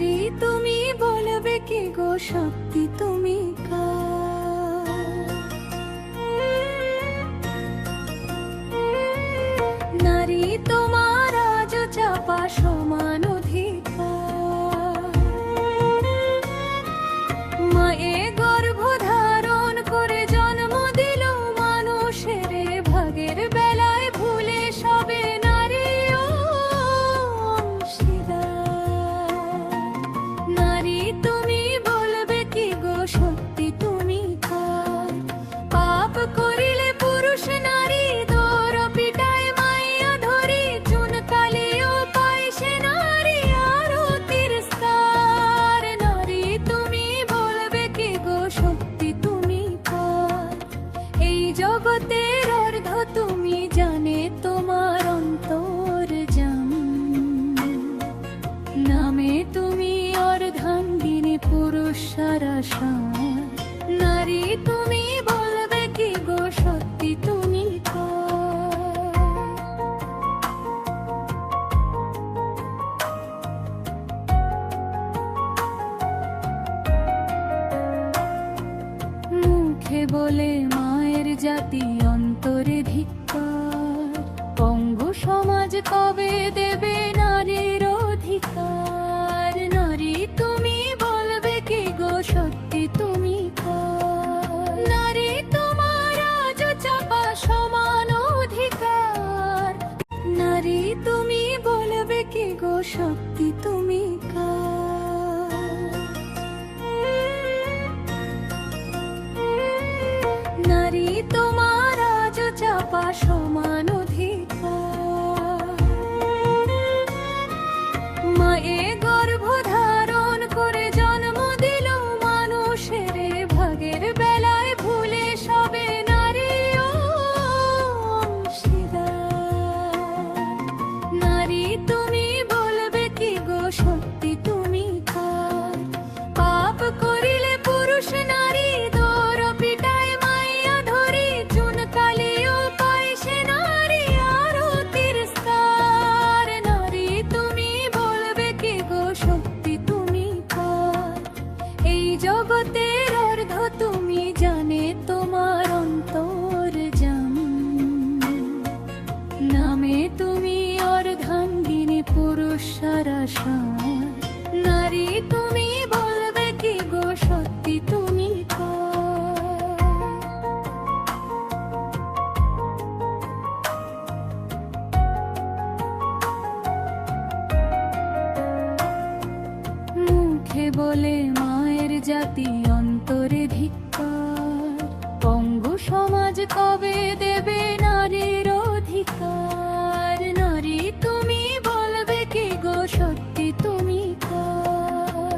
নারী তুমি বলবে কি গো শক্তি তুমি নারী তোমার আজ চাপা সমান অধিকার মায়ে গর্ভ ধারণ করে জন্ম দিল মানুষের ভাগের বেলায় ভুলে সবে নারী নারী তুমি বলবে কি গো শক্তি তুমি পাপ করিলে পুরুষ নারী দৌর পিটায় মাইয়া ধরি চুন কালিও পায় সে নারী আরো তিরস্কার নারী তুমি বলবে কি গো শক্তি তুমি এই জগতের অর্ধ তুমি জানে তোমার অন্তর জাম নামে তুমি অর্ধাঙ্গিনী পুরুষ সারা নারী তুমি বলবে কি গো শক্তি তুমি মুখে বলে মায়ের জাতি অন্তরে ধিক্কার পঙ্গু সমাজ কবে দেবে নারীর অধিকার নারী তুমি বলবে কি গো শক্তি তুমি নারী তোমার আজ চাপা সমান অধিকার নারী তুমি বলবে কি গো শক্তি তুমি নারী তোমার আজ চাপা সমান অধিকার মায়ে গর্ভ ধারণ করে জন্ম দিল মানুষের ভাগের বেলায় ভুলে সবে নারী নারী তুমি বলবে কি গো শক্তি তুমি পাপ করিলে পুরুষ নারী দৌর পিটায় মাইয়া ধরি চুন কালিও পায় সে নারী আরো তিরস্কার নারী তুমি বলবে কি গো শক্তি তুমি এই জগতের অর্ধ তুমি জানে তোমার অন্তর জাম নামে তুমি অর্ধাঙ্গিনী পুরুষ সারা নারী তুমি বলবে কি গো শক্তি তুমি মুখে বলে মায়ের জাতি অন্তরে ধিক্কার পঙ্গু সমাজ কবে দেবে